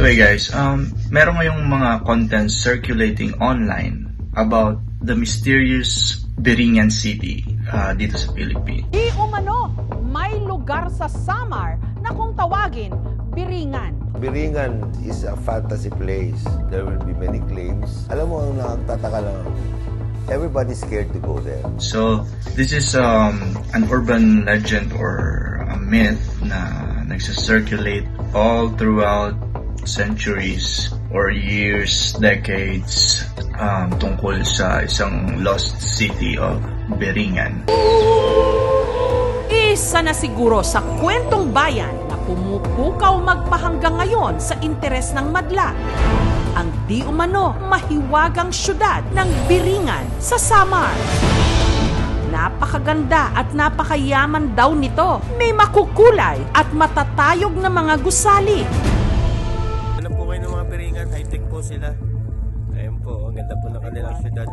So hey guys, meron ngayong mga contents circulating online about the mysterious Biringan City dito sa Philippines. Di umano, may lugar sa Samar na kung tawagin, Biringan. Biringan is a fantasy place. There will be many claims. Alam mo, ang nakakataka lang, everybody's scared to go there. So this is an urban legend or a myth na nagsa-circulate all throughout centuries or years, decades tungkol sa isang lost city of Biringan. Isa na siguro sa kwentong bayan na pumupukaw magpahanggang ngayon sa interes ng madla. Ang di umano mahiwagang syudad ng Biringan sa Samar. Napakaganda at napakayaman daw nito. May makukulay at matatayog na mga gusali. Alam po kayo ng mga Biringan, high-tech po sila. Ayun po, ang ganda po ng kanilang syudad.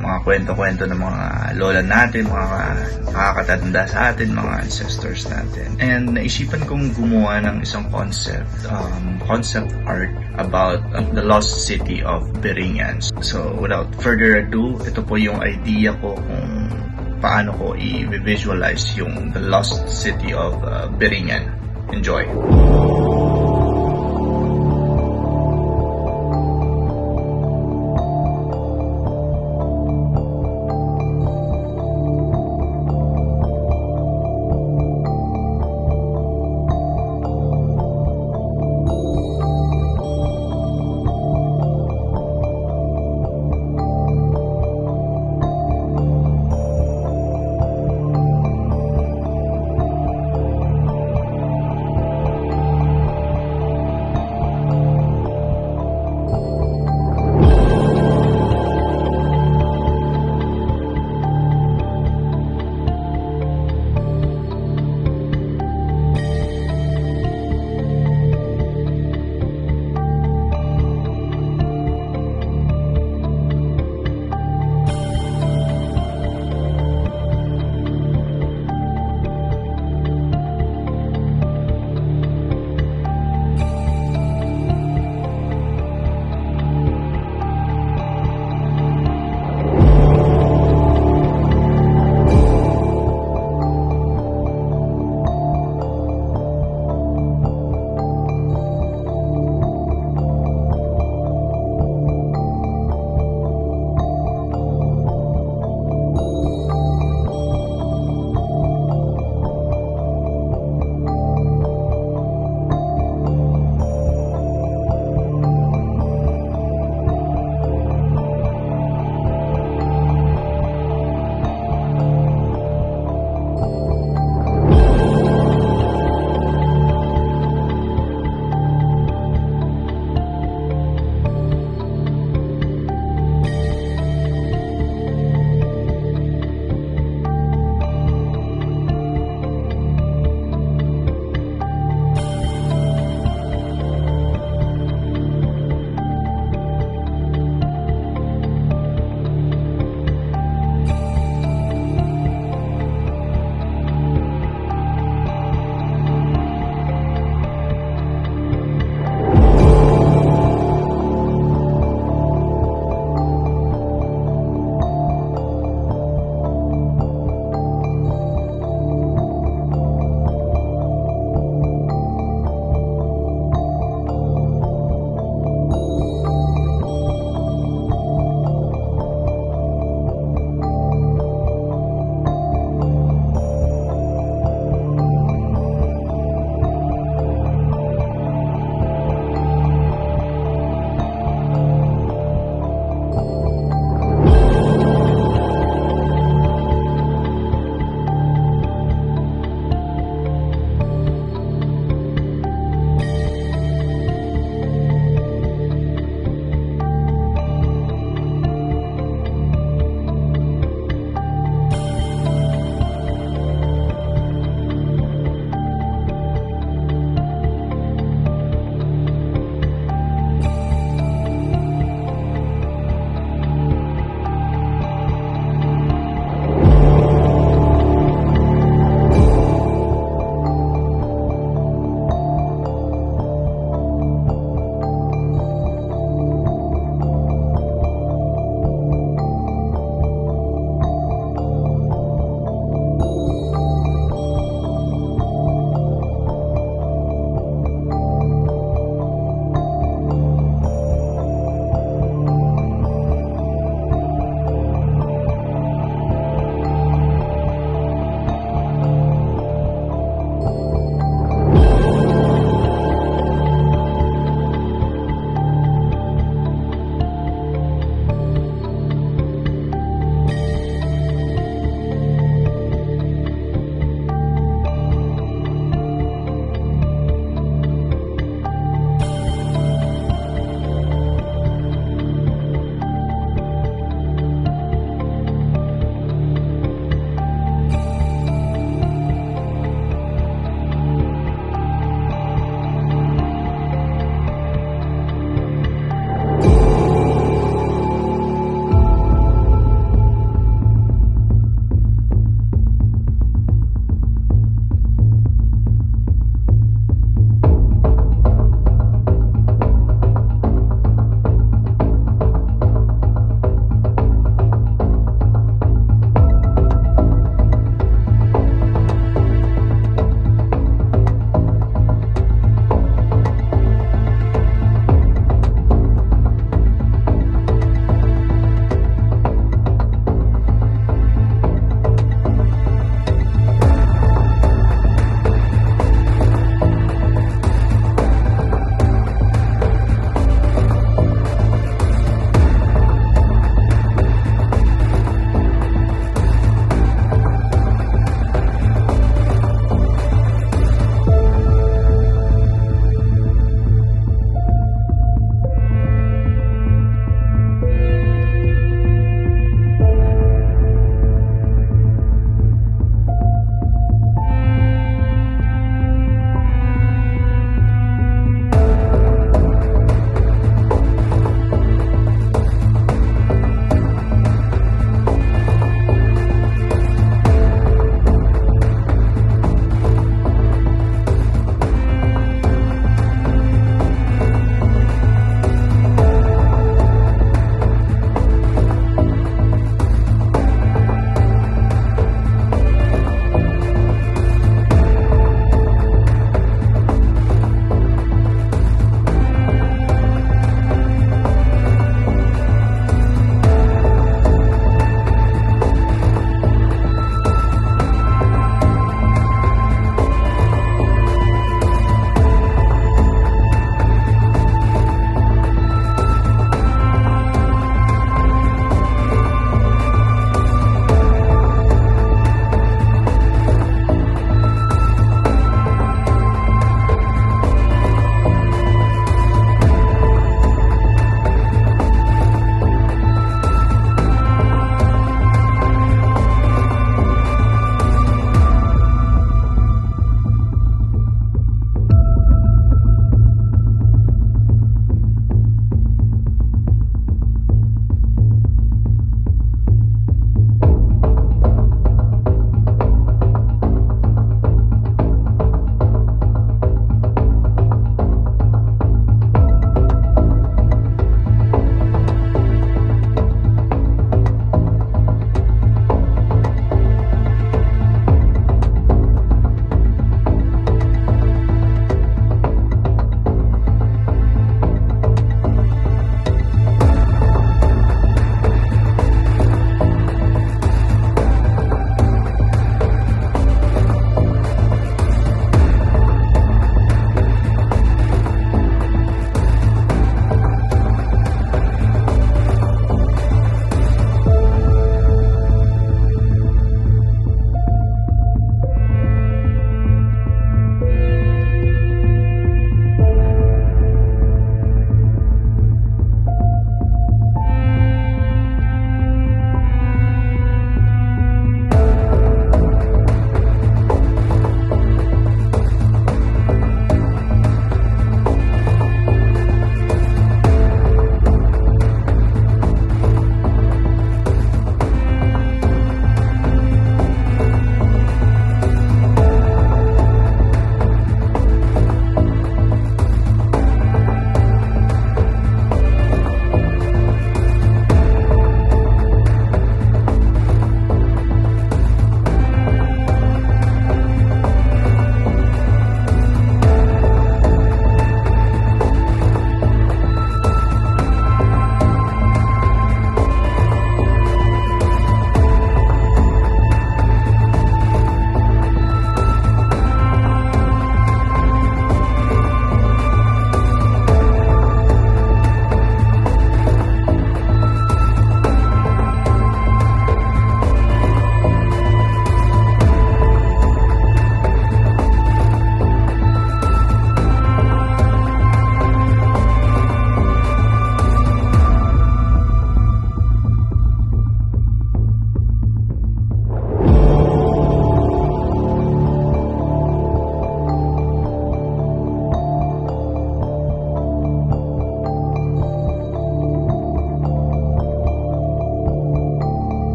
Mga kwento-kwento ng mga lola natin, mga nakakatanda sa atin, mga ancestors natin. And naisipan kong gumawa ng isang concept art about the lost city of Biringan. So without further ado, ito po yung idea ko kung paano ko i-visualize yung the lost city of Biringan. Enjoy!